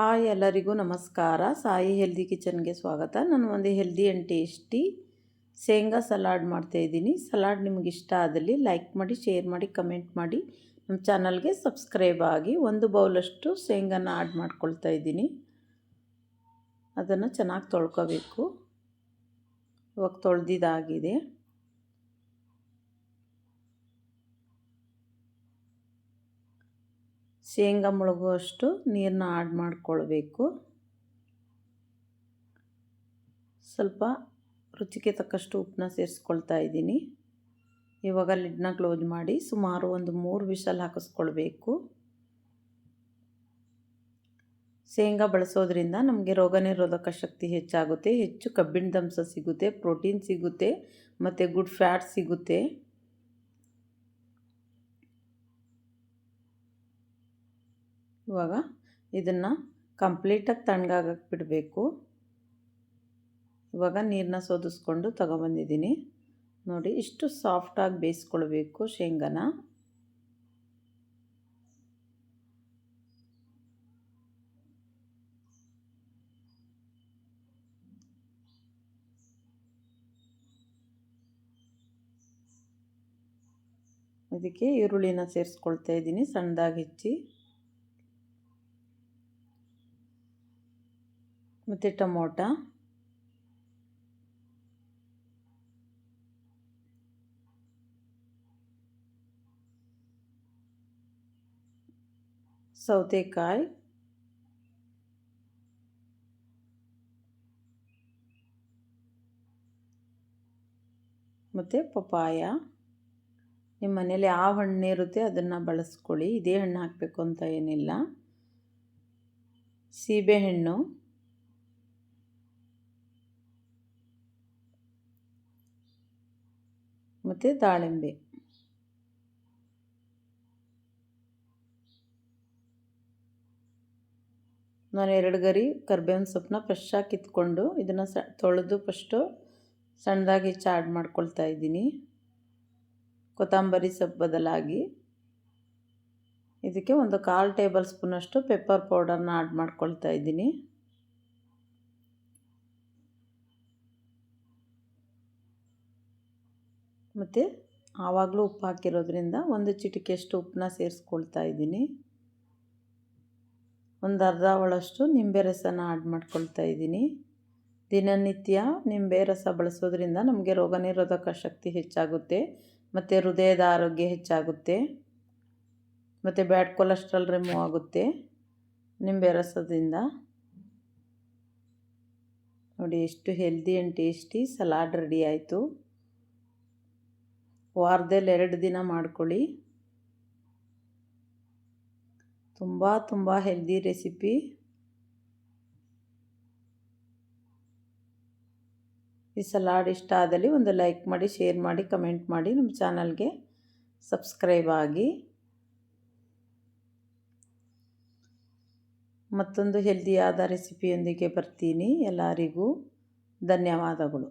Hi ಎಲ್ಲರಿಗೂ ನಮಸ್ಕಾರ. Sai healthy ಕಿಚನ್ಗೆ ಸ್ವಾಗತ. ನಾನು ಒಂದು ಹೆಲ್ದಿ ಆ್ಯಂಡ್ ಟೇಸ್ಟಿ ಶೇಂಗಾ ಸಲಾಡ್ ಮಾಡ್ತಾಯಿದ್ದೀನಿ. ಸಲಾಡ್ ನಿಮಗೆ ಇಷ್ಟ ಆದಲ್ಲಿ ಲೈಕ್ ಮಾಡಿ, ಶೇರ್ ಮಾಡಿ, ಕಮೆಂಟ್ ಮಾಡಿ. ನಮ್ಮ ಚಾನಲ್ಗೆ ಸಬ್ಸ್ಕ್ರೈಬ್ ಆಗಿ. 1 ಬೌಲಷ್ಟು ಶೇಂಗಾನ ಆಡ್ ಮಾಡ್ಕೊಳ್ತಾ ಇದ್ದೀನಿ. ಅದನ್ನು ಚೆನ್ನಾಗಿ ತೊಳ್ಕೊಬೇಕು. ಇವಾಗ ತೊಳೆದಿದ್ದಾಗಿದೆ. ಶೇಂಗಾ ಮುಳುಗುವಷ್ಟು ನೀರನ್ನ ಆಡ್ ಮಾಡಿಕೊಳ್ಬೇಕು. ಸ್ವಲ್ಪ ರುಚಿಗೆ ತಕ್ಕಷ್ಟು ಉಪ್ಪನ್ನ ಸೇರಿಸ್ಕೊಳ್ತಾ ಇದ್ದೀನಿ. ಇವಾಗ ಲಿಡ್ನ ಕ್ಲೋಸ್ ಮಾಡಿ ಸುಮಾರು ಒಂದು 3 ವಿಷಲ್ ಹಾಕಿಸ್ಕೊಳ್ಬೇಕು. ಶೇಂಗಾ ಬಳಸೋದ್ರಿಂದ ನಮಗೆ ರೋಗ ನಿರೋಧಕ ಶಕ್ತಿ ಹೆಚ್ಚಾಗುತ್ತೆ, ಹೆಚ್ಚು ಕಬ್ಬಿಣದಂಶ ಸಿಗುತ್ತೆ, ಪ್ರೋಟೀನ್ ಸಿಗುತ್ತೆ ಮತ್ತು ಗುಡ್ ಫ್ಯಾಟ್ ಸಿಗುತ್ತೆ. ಇವಾಗ ಇದನ್ನು ಕಂಪ್ಲೀಟಾಗಿ ತಣ್ಣಗಾಗಕ್ಕೆ ಬಿಡಬೇಕು. ಇವಾಗ ನೀರನ್ನ ಸೋದಿಸ್ಕೊಂಡು ತಗೊಬಂದಿದ್ದೀನಿ. ನೋಡಿ, ಇಷ್ಟು ಸಾಫ್ಟಾಗಿ ಬೇಯಿಸ್ಕೊಳ್ಬೇಕು ಶೇಂಗಾನ. ಇದಕ್ಕೆ ಈರುಳ್ಳಿನ ಸೇರಿಸ್ಕೊಳ್ತಾ ಇದ್ದೀನಿ, ಸಣ್ಣದಾಗಿ ಹೆಚ್ಚಿ, ಮತ್ತು ಟೊಮೊಟೊ, ಸೌತೆಕಾಯಿ, ಮತ್ತು ಪಪಾಯ. ನಿಮ್ಮ ಮನೇಲಿ ಯಾವ ಹಣ್ಣು ಇರುತ್ತೆ ಅದನ್ನು ಬಳಸ್ಕೊಳ್ಳಿ. ಇದೇ ಹಣ್ಣು ಹಾಕಬೇಕು ಅಂತ ಏನಿಲ್ಲ. ಸೀಬೆಹಣ್ಣು, ಮತ್ತು ದಾಳಿಂಬೆ. ನಾನು 2 ಗರಿ ಕರ್ಬೇವಿನ ಸೊಪ್ಪನ್ನ ಫ್ರೆಶ್ಶಾಗಿ ಕಿತ್ಕೊಂಡು ಇದನ್ನು ತೊಳೆದು ಫಸ್ಟು ಸಣ್ಣದಾಗಿ ಹೆಚ್ಚಿ ಆಡ್ ಮಾಡ್ಕೊಳ್ತಾ ಇದ್ದೀನಿ. ಕೊತ್ತಂಬರಿ ಸೊಪ್ಪು ಬದಲಾಗಿ ಇದಕ್ಕೆ ಒಂದು 1/4 ಟೇಬಲ್ ಸ್ಪೂನಷ್ಟು ಪೆಪ್ಪರ್ ಪೌಡರ್ನ ಆಡ್ ಮಾಡ್ಕೊಳ್ತಾ ಇದ್ದೀನಿ. ಮತ್ತು ಆವಾಗಲೂ ಉಪ್ಪು ಹಾಕಿರೋದ್ರಿಂದ 1 ಚಿಟಿಕೆಯಷ್ಟು ಉಪ್ಪನ್ನ ಸೇರಿಸ್ಕೊಳ್ತಾ ಇದ್ದೀನಿ. ಒಂದು ಅರ್ಧ ಅವಳಷ್ಟು ನಿಂಬೆ ರಸನ ಆಡ್ ಮಾಡ್ಕೊಳ್ತಾ ಇದ್ದೀನಿ. ದಿನನಿತ್ಯ ನಿಂಬೆ ರಸ ಬಳಸೋದ್ರಿಂದ ನಮಗೆ ರೋಗ ನಿರೋಧಕ ಶಕ್ತಿ ಹೆಚ್ಚಾಗುತ್ತೆ, ಮತ್ತು ಹೃದಯದ ಆರೋಗ್ಯ ಹೆಚ್ಚಾಗುತ್ತೆ, ಮತ್ತು ಬ್ಯಾಡ್ ಕೊಲೆಸ್ಟ್ರಾಲ್ ರಿಮೂವ್ ಆಗುತ್ತೆ ನಿಂಬೆ ರಸದಿಂದ. ನೋಡಿ, ಎಷ್ಟು healthy and tasty salad ready ಆಯಿತು. ವಾರದಲ್ಲಿ 2 ದಿನ ಮಾಡ್ಕೊಳ್ಳಿ. ತುಂಬ ಹೆಲ್ದಿ ರೆಸಿಪಿ. ಈ ಸಲಾಡ್ ಇಷ್ಟ ಆದಲ್ಲಿ ಒಂದು ಲೈಕ್ ಮಾಡಿ, ಶೇರ್ ಮಾಡಿ, ಕಮೆಂಟ್ ಮಾಡಿ. ನಮ್ಮ ಚಾನಲ್ಗೆ ಸಬ್ಸ್ಕ್ರೈಬ್ ಆಗಿ. ಮತ್ತೊಂದು ಹೆಲ್ದಿಯಾದ ರೆಸಿಪಿಯೊಂದಿಗೆ ಬರ್ತೀನಿ. ಎಲ್ಲರಿಗೂ ಧನ್ಯವಾದಗಳು.